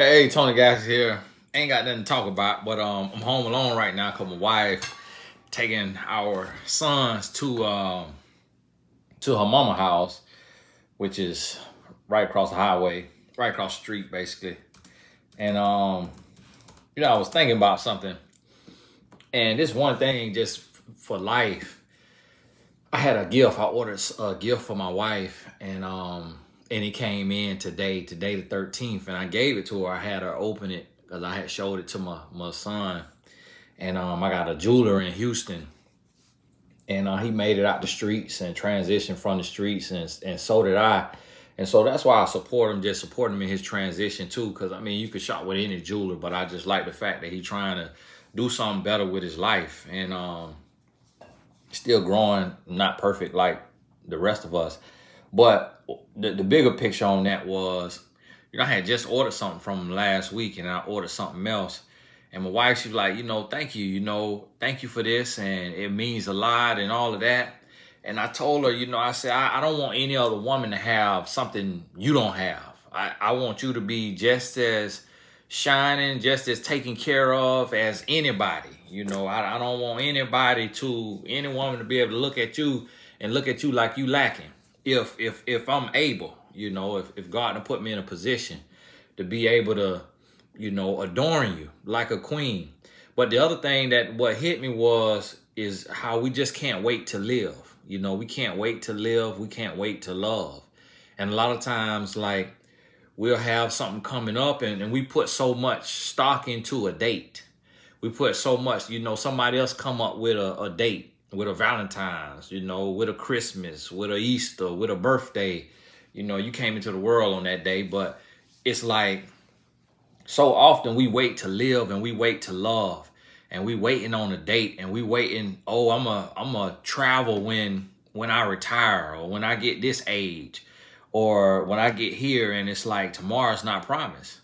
Hey, Tony Gas here. Ain't got nothing to talk about, but I'm home alone right now because my wife taking our sons to her mama house, which is right across the highway, right across the street, basically. And I was thinking about something, and this one thing just for life. I had a gift. I ordered a gift for my wife, and it came in today the 13th, and I gave it to her. I had her open it because I had showed it to my son, and I got a jeweler in Houston, and he made it out the streets and transitioned from the streets, and so did I. And so that's why I support him, just support him in his transition too, because I mean, you could shop with any jeweler, but I just like the fact that he's trying to do something better with his life, and still growing, not perfect like the rest of us. But the bigger picture on that was, I had just ordered something from him last week, and I ordered something else. And my wife, she was like, thank you, thank you for this, and it means a lot and all of that. And I told her, I said, I don't want any other woman to have something you don't have. I want you to be just as shining, just as taken care of as anybody. I don't want any woman to be able to look at you and look at you like you lacking. If I'm able, if God had put me in a position to be able to, adorn you like a queen. But the other thing what hit me is how we just can't wait to live. We can't wait to live. We can't wait to love. And a lot of times, like, we'll have something coming up and we put so much stock into a date. We put so much, somebody else come up with a date, with a Valentine's, with a Christmas, with a Easter, with a birthday. You came into the world on that day, but it's like so often we wait to live and we wait to love, and we waiting on a date, and we waiting, I'm a travel when I retire, or when I get this age, or when I get here. And it's like tomorrow's not promised.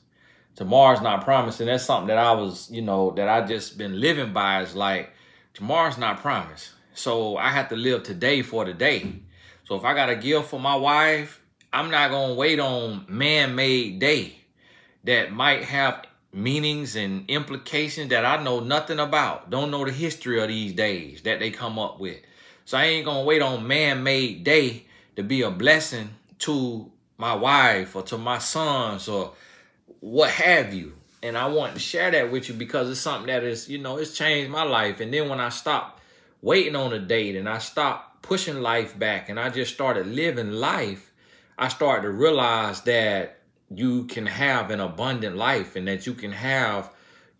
Tomorrow's not promised. And that's something that I was, that I just been living by, is like, tomorrow's not promised. So I have to live today for today. So if I got a gift for my wife, I'm not going to wait on man-made day that might have meanings and implications that I know nothing about. Don't know the history of these days that they come up with. So I ain't going to wait on man-made day to be a blessing to my wife or to my sons or what have you. And I want to share that with you because it's something that is, it's changed my life. And then when I stopped waiting on a date and I stopped pushing life back and I just started living life, I started to realize that you can have an abundant life, and that you can have,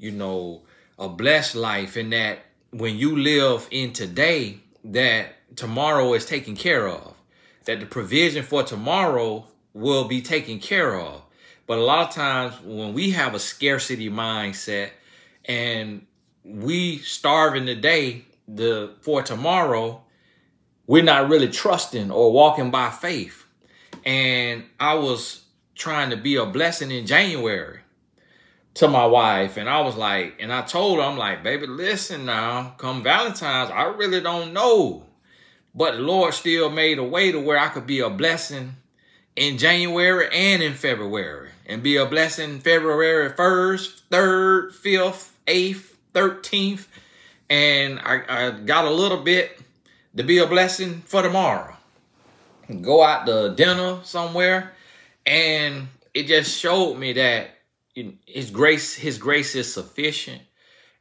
a blessed life, and that when you live in today, that tomorrow is taken care of, that the provision for tomorrow will be taken care of. But a lot of times when we have a scarcity mindset and we starving today for tomorrow, we're not really trusting or walking by faith. And I was trying to be a blessing in January to my wife. And I was like, and I told her, I'm like, baby, listen now, come Valentine's, I really don't know. But the Lord still made a way to where I could be a blessing in January and in February, and be a blessing February 1st, 3rd, 5th, 8th, 13th. And I got a little bit to be a blessing for tomorrow. Go out to dinner somewhere. And it just showed me that his grace is sufficient,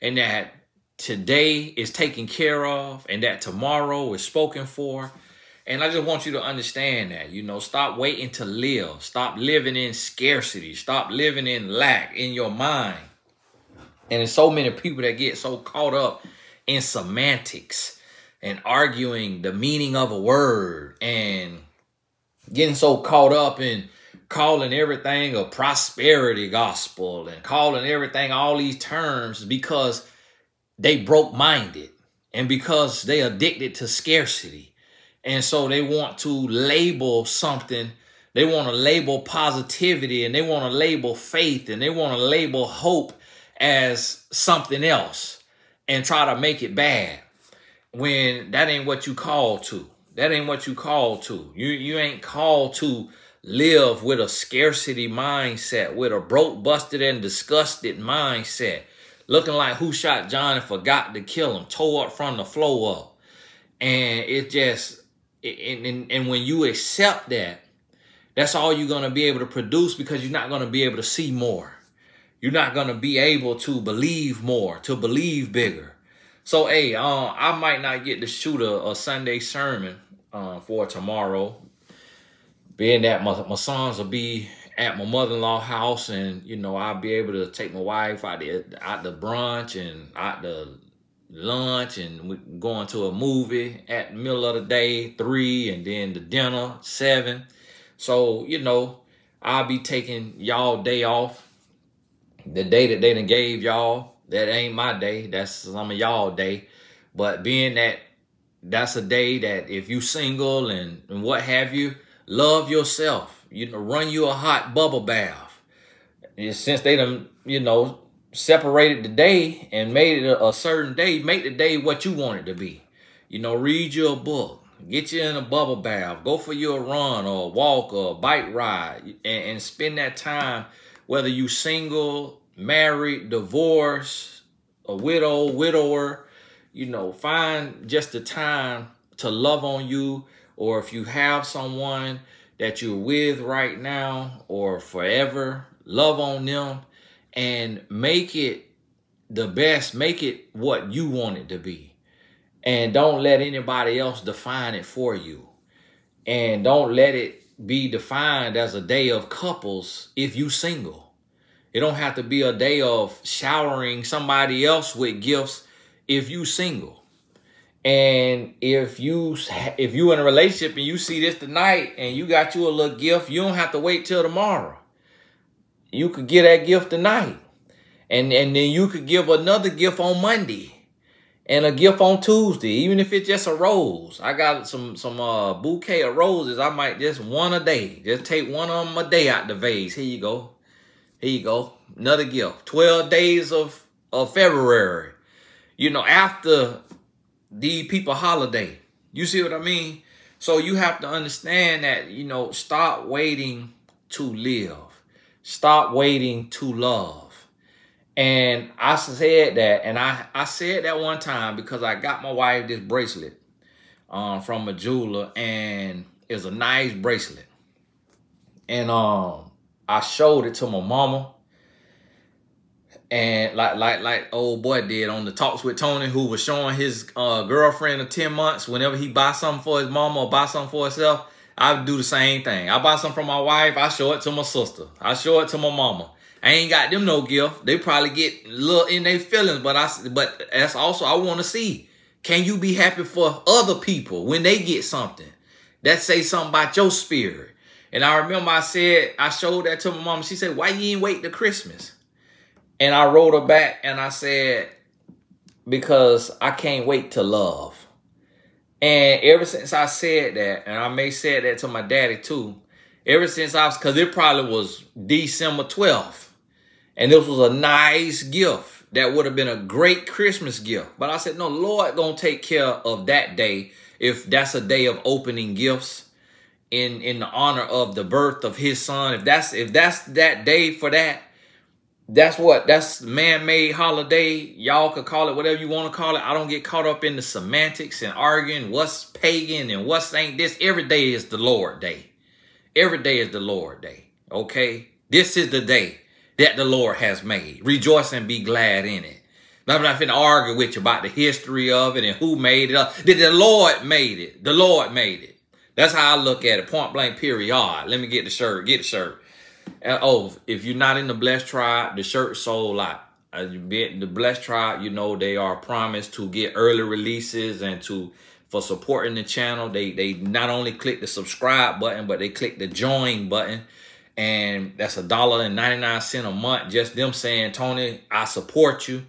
and that today is taken care of, and that tomorrow is spoken for. And I just want you to understand that, stop waiting to live. Stop living in scarcity. Stop living in lack in your mind. And there's so many people that get so caught up in semantics and arguing the meaning of a word, and getting so caught up in calling everything a prosperity gospel and calling everything all these terms, because they broke-minded and because they addicted to scarcity. And so they want to label something. They want to label positivity, and they want to label faith, and they want to label hope as something else and try to make it bad, when that ain't what you called to. That ain't what you called to. You ain't called to live with a scarcity mindset, with a broke, busted, and disgusted mindset, looking like who shot John and forgot to kill him, tore up from the floor up. And it just, and when you accept that, that's all you're going to be able to produce, because you're not going to be able to see more. You're not going to be able to believe more, to believe bigger. So, hey, I might not get to shoot a Sunday sermon for tomorrow, being that my sons will be at my mother-in-law house, and, you know, I'll be able to take my wife out to brunch and out to lunch, and we going to a movie at the middle of the day, 3, and then the dinner, 7. So, you know, I'll be taking y'all day off. The day that they done gave y'all, that ain't my day. That's some of y'all day. But being that that's a day that if you single and what have you, love yourself. You know, run you a hot bubble bath. And since they done, you know, separated the day and made it a certain day, make the day what you want it to be. You know, read your book. Get you in a bubble bath. Go for your run or a walk or a bike ride. And spend that time, whether you single, married, divorced, a widow, widower. You know, find just the time to love on you. Or if you have someone that you're with right now or forever, love on them and make it the best. Make it what you want it to be. And don't let anybody else define it for you. And don't let it be defined as a day of couples if you single. It don't have to be a day of showering somebody else with gifts if you single. And if you in a relationship and you see this tonight and you got you a little gift, you don't have to wait till tomorrow. You could get that gift tonight. And then you could give another gift on Monday. And a gift on Tuesday, even if it's just a rose. I got some bouquet of roses. I might just one a day. Just take one of them a day out the vase. Here you go. Here you go. Another gift. 12 days of February. You know, after the people holiday. You see what I mean? So you have to understand that, you know, stop waiting to live. Stop waiting to love. And I said that, and I said that one time because I got my wife this bracelet from a jeweler, and it's a nice bracelet. And I showed it to my mama, and like old boy did on the Talks with Tony, who was showing his girlfriend of 10 months whenever he buy something for his mama or buy something for himself. I would do the same thing. I buy something for my wife, I show it to my sister. I show it to my mama. I ain't got them no gift. They probably get a little in their feelings, but that's also, I want to see, can you be happy for other people when they get something that say something about your spirit? And I remember I showed that to my mom. She said, why you ain't wait till Christmas? And I wrote her back and I said, because I can't wait to love. And ever since I said that, and I may say that to my daddy too, ever since because it probably was December 12th. And this was a nice gift that would have been a great Christmas gift. But I said, no, Lord gonna take care of that day if that's a day of opening gifts in the honor of the birth of his son. If that's that day for that, that's man-made holiday. Y'all could call it whatever you want to call it. I don't get caught up in the semantics and arguing what's pagan and what's ain't this. Every day is the Lord day. Every day is the Lord day. Okay? This is the day that the Lord has made. Rejoice and be glad in it. I'm not finna argue with you about the history of it and who made it up. The Lord made it. The Lord made it. That's how I look at it. Point blank, period. Let me get the shirt. Get the shirt. If you're not in the Blessed Tribe, the shirt sold out. The Blessed Tribe, you know, they are promised to get early releases and for supporting the channel. They not only click the subscribe button, but they click the join button. And that's $1.99 a month. Just them saying, Tony, I support you.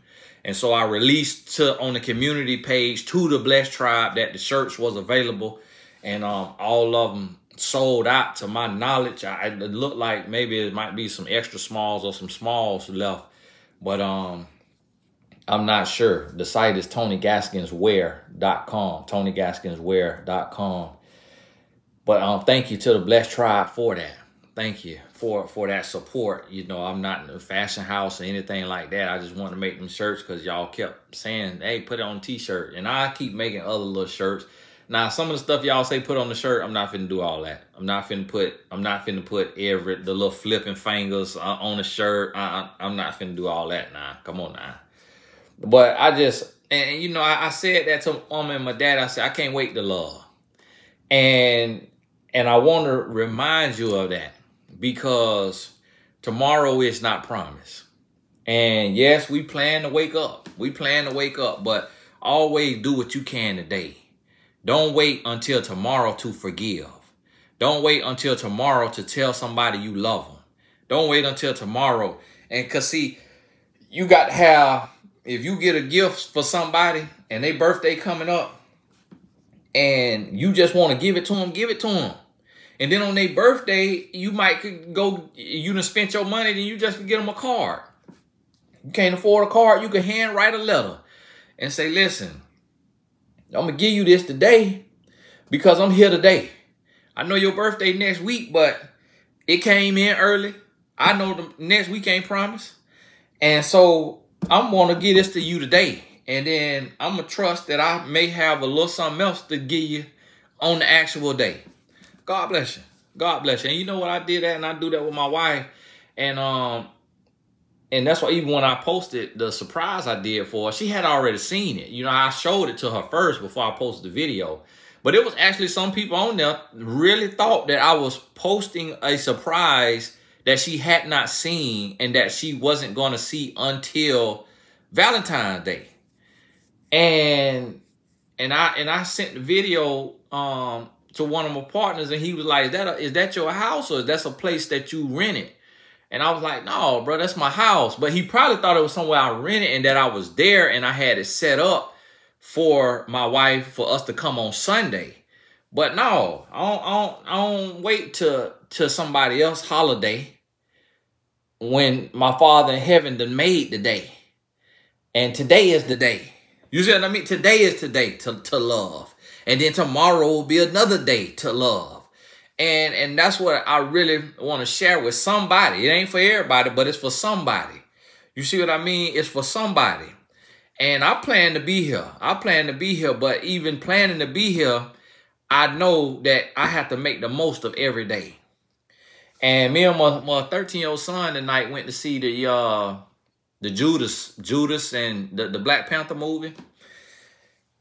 And so I released on the community page to the Blessed Tribe that the shirts was available. And all of them sold out to my knowledge. It looked like maybe it might be some extra smalls or some smalls left. But I'm not sure. The site is TonyGaskinswear.com. TonyGaskinswear.com. But thank you to the Blessed Tribe for that. thank you for that support. You know, I'm not in a fashion house or anything like that. I just want to make them shirts because y'all kept saying, hey, put it on a t-shirt. And I keep making other little shirts. Now, some of the stuff y'all say put on the shirt, I'm not finna do all that. I'm not finna put the little flipping fingers on the shirt. I'm not finna do all that now. Come on now. But I just, and you know, I said that to mom and my dad. I said, I can't wait to love. And I want to remind you of that because tomorrow is not promised. And yes, we plan to wake up. We plan to wake up, but always do what you can today. Don't wait until tomorrow to forgive. Don't wait until tomorrow to tell somebody you love them. Don't wait until tomorrow. And cause see, you got to have, if you get a gift for somebody and their birthday coming up and you just want to give it to them, give it to them. And then on their birthday, you might go, you done spent your money, then you just get them a card. You can't afford a card, you can hand write a letter and say, listen, I'm going to give you this today because I'm here today. I know your birthday next week, but it came in early. I know the next week ain't promised. And so I'm going to give this to you today. And then I'm going to trust that I may have a little something else to give you on the actual day. God bless you. God bless you. And you know what? I did that and I do that with my wife. And that's why even when I posted the surprise I did for her, she had already seen it. You know, I showed it to her first before I posted the video. But it was actually some people on there really thought that I was posting a surprise that she had not seen and that she wasn't going to see until Valentine's Day. And I sent the video to one of my partners and he was like, is that your house or is that a place that you rented? And I was like, no, bro, that's my house. But he probably thought it was somewhere I rented and that I was there and I had it set up for my wife for us to come on Sunday. But no, I don't wait to somebody else's holiday when my Father in heaven done made the day. And today is the day. You see what I mean? Today is today to love. And then tomorrow will be another day to love. And that's what I really want to share with somebody. It ain't for everybody, but it's for somebody. You see what I mean? It's for somebody. And I plan to be here. I plan to be here. But even planning to be here, I know that I have to make the most of every day. And me and my 13-year-old son tonight went to see the Judas and the Black Panther movie.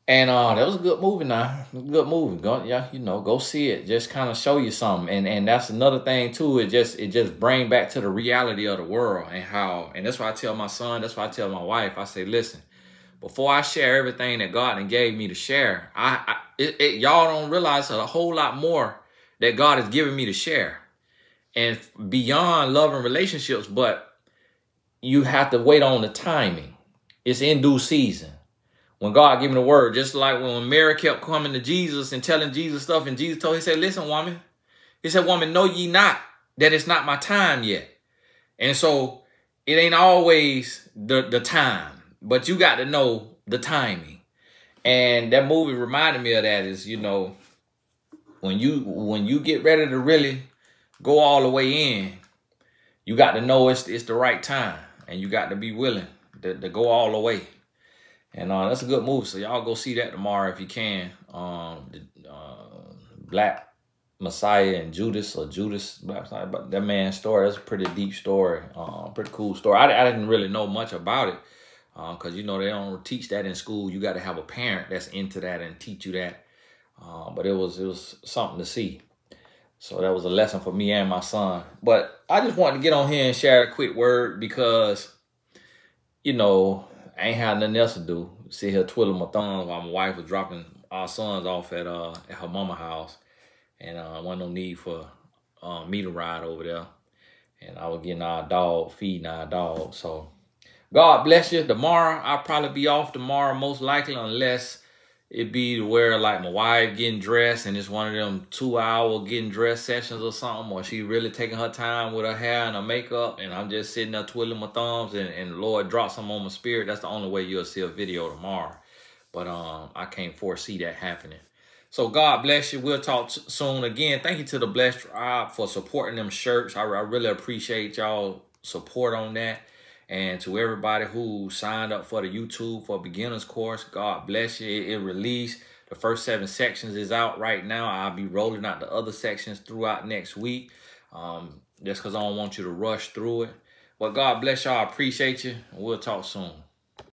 And that was a good movie now. Good movie. Go see it. Just kind of show you something. And that's another thing too. It just bring back to the reality of the world and that's why I tell my son, that's why I tell my wife, I say, listen, before I share everything that God gave me to share, y'all don't realize a whole lot more that God has given me to share. And beyond love and relationships, but you have to wait on the timing. It's in due season. When God gave me the word, just like when Mary kept coming to Jesus and telling Jesus stuff, and Jesus told, he said, listen, woman. He said, woman, know ye not that it's not my time yet. And so it ain't always the time, but you got to know the timing. And that movie reminded me of that is, you know, when you get ready to really go all the way in, you got to know it's the right time and you got to be willing to go all the way. And that's a good movie. So y'all go see that tomorrow if you can. Black Messiah and Judas Black Messiah. But that man's story, that's a pretty deep story. Pretty cool story. I didn't really know much about it. Because, you know, they don't teach that in school. You got to have a parent that's into that and teach you that. But it was something to see. So that was a lesson for me and my son. But I just wanted to get on here and share a quick word because, you know, I ain't had nothing else to do. Sit here twiddling my thumbs while my wife was dropping our sons off at her mama house. And wasn't no need for me to ride over there. And I was getting our dog, feeding our dog. So God bless you. Tomorrow, I'll probably be off tomorrow, most likely, unless it be to where like my wife getting dressed and it's one of them 2-hour getting dressed sessions or something, or she really taking her time with her hair and her makeup and I'm just sitting there twiddling my thumbs and the Lord drops something on my spirit. That's the only way you'll see a video tomorrow. But I can't foresee that happening. So God bless you. We'll talk soon. Again, thank you to the Blessed Tribe for supporting them shirts. I really appreciate y'all support on that. And to everybody who signed up for the YouTube for Beginners course, God bless you. It released. The first 7 sections is out right now. I'll be rolling out the other sections throughout next week. Just because I don't want you to rush through it. But God bless y'all. I appreciate you. And we'll talk soon.